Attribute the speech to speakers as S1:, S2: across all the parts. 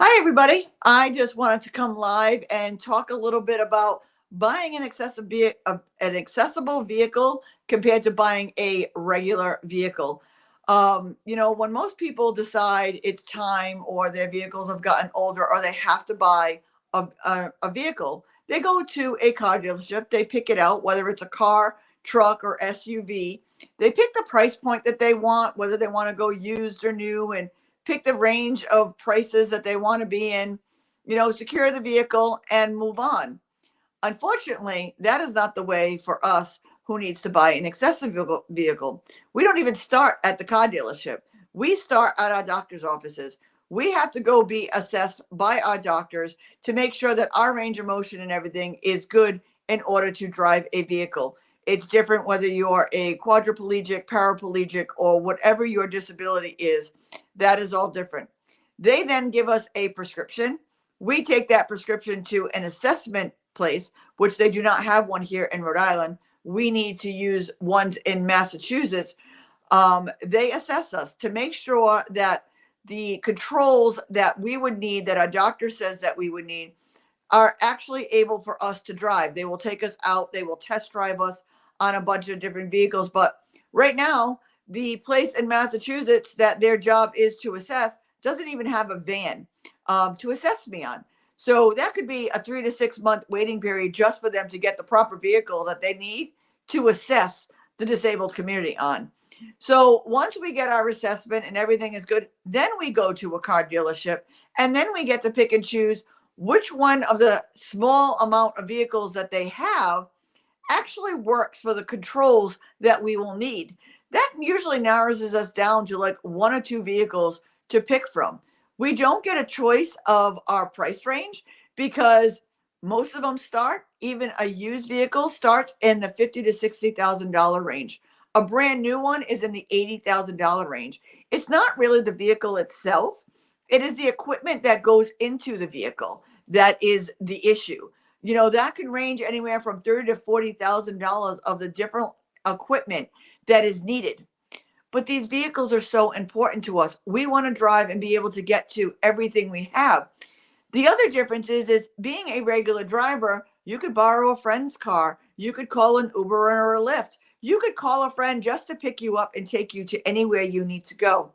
S1: Hi, everybody. I just wanted to come live and talk a little bit about buying an accessible vehicle compared to buying a regular vehicle. When most people decide it's time or their vehicles have gotten older or they have to buy a vehicle, they go to a car dealership, they pick it out, whether it's a car, truck, or SUV. They pick the price point that they want, whether they want to go used or new, and pick the range of prices that they want to be in, secure the vehicle and move on. Unfortunately, that is not the way for us who needs to buy an accessible vehicle. We don't even start at the car dealership. We start at our doctor's offices. We have to go be assessed by our doctors to make sure that our range of motion and everything is good in order to drive a vehicle. It's different whether you're a quadriplegic, paraplegic, or whatever your disability is. That is all different. They then give us a prescription. We take that prescription to an assessment place, which they do not have one here in Rhode Island. We need to use ones in Massachusetts. They assess us to make sure that the controls that we would need, that our doctor says that we would need, are actually able for us to drive. They will take us out, they will test drive us on a bunch of different vehicles. But right now, the place in Massachusetts that their job is to assess doesn't even have a van to assess me on. So that could be a 3 to 6 month waiting period just for them to get the proper vehicle that they need to assess the disabled community on. So once we get our assessment and everything is good, then we go to a car dealership and then we get to pick and choose which one of the small amount of vehicles that they have actually works for the controls that we will need. That usually narrows us down to like one or two vehicles to pick from. We don't get a choice of our price range because most of them start, even a used vehicle starts in the $50,000 to $60,000 range. A brand new one is in the $80,000 range. It's not really the vehicle itself. It is the equipment that goes into the vehicle that is the issue. That can range anywhere from $30,000 to $40,000 of the different equipment that is needed. But these vehicles are so important to us. We want to drive and be able to get to everything we have. The other difference is being a regular driver, you could borrow a friend's car. You could call an Uber or a Lyft. You could call a friend just to pick you up and take you to anywhere you need to go.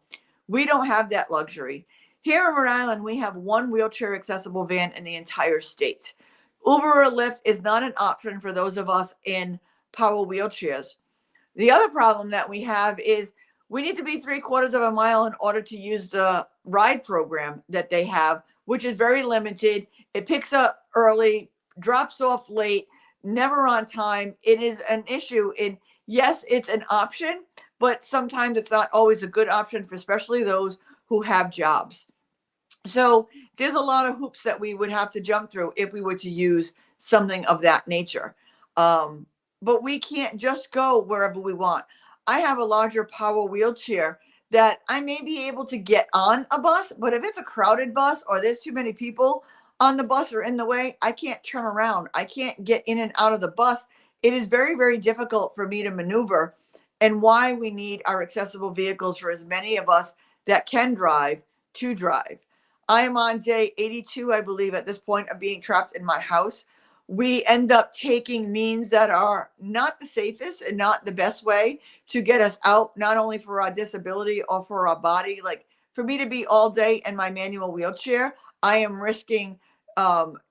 S1: We don't have that luxury. Here in Rhode Island, we have one wheelchair accessible van in the entire state. Uber or Lyft is not an option for those of us in power wheelchairs. The other problem that we have is we need to be 3/4 of a mile in order to use the ride program that they have, which is very limited. It picks up early, drops off late, never on time. It is an issue. And yes, it's an option, but sometimes it's not always a good option for especially those who have jobs. So there's a lot of hoops that we would have to jump through if we were to use something of that nature. But we can't just go wherever we want. I have a larger power wheelchair that I may be able to get on a bus, but if it's a crowded bus or there's too many people on the bus or in the way, I can't turn around. I can't get in and out of the bus. It is very, very difficult for me to maneuver, and why we need our accessible vehicles for as many of us that can drive to drive. I am on day 82, I believe, at this point of being trapped in my house. We end up taking means that are not the safest and not the best way to get us out, not only for our disability or for our body. Like for me to be all day in my manual wheelchair, I am risking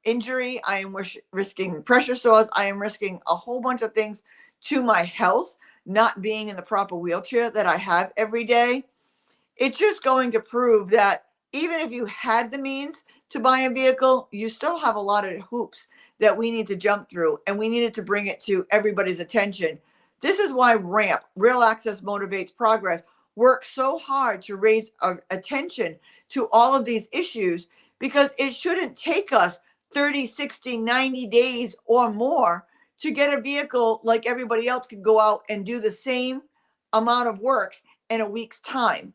S1: injury. I am risking pressure sores. I am risking a whole bunch of things to my health, not being in the proper wheelchair that I have every day. It's just going to prove that even if you had the means to buy a vehicle, you still have a lot of hoops that we need to jump through, and we needed to bring it to everybody's attention. This is why RAMP, Real Access Motivates Progress, works so hard to raise attention to all of these issues, because it shouldn't take us 30, 60, 90 days or more to get a vehicle like everybody else can go out and do the same amount of work in a week's time.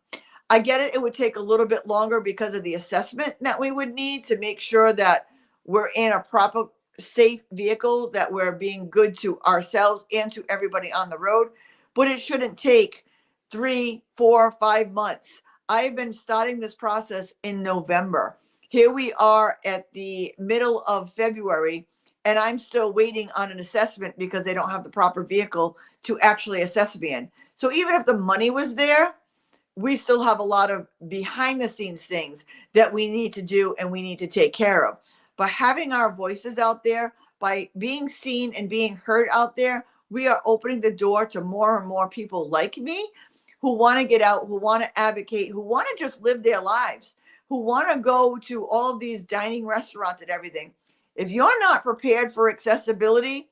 S1: I get it. It would take a little bit longer because of the assessment that we would need to make sure that we're in a proper, safe vehicle, that we're being good to ourselves and to everybody on the road. But it shouldn't take 3, 4, 5 months. I've been starting this process in November. Here we are at the middle of February, and I'm still waiting on an assessment because they don't have the proper vehicle to actually assess me in. So even if the money was there, we still have a lot of behind the scenes things that we need to do and we need to take care of. By having our voices out there, by being seen and being heard out there, we are opening the door to more and more people like me who want to get out, who want to advocate, who want to just live their lives, who want to go to all of these dining restaurants and everything. If you're not prepared for accessibility,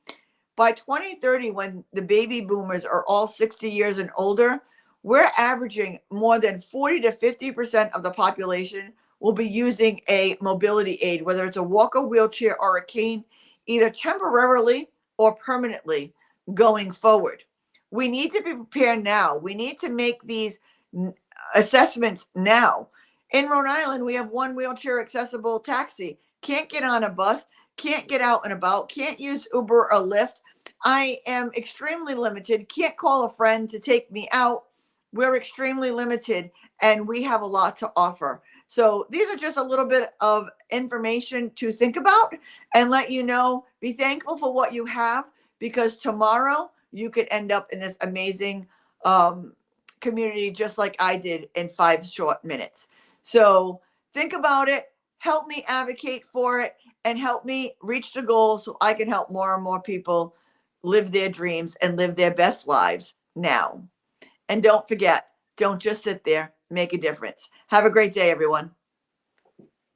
S1: by 2030, when the baby boomers are all 60 years and older, we're averaging more than 40 to 50% of the population will be using a mobility aid, whether it's a walker, wheelchair, or a cane, either temporarily or permanently going forward. We need to be prepared now. We need to make these assessments now. In Rhode Island, we have one wheelchair accessible taxi. Can't get on a bus, can't get out and about, can't use Uber or Lyft. I am extremely limited, can't call a friend to take me out. We're extremely limited and we have a lot to offer. So these are just a little bit of information to think about and let you know. Be thankful for what you have, because tomorrow you could end up in this amazing community just like I did in 5 short minutes. So think about it, help me advocate for it, and help me reach the goal so I can help more and more people live their dreams and live their best lives now. And don't forget, don't just sit there, make a difference. Have a great day, everyone.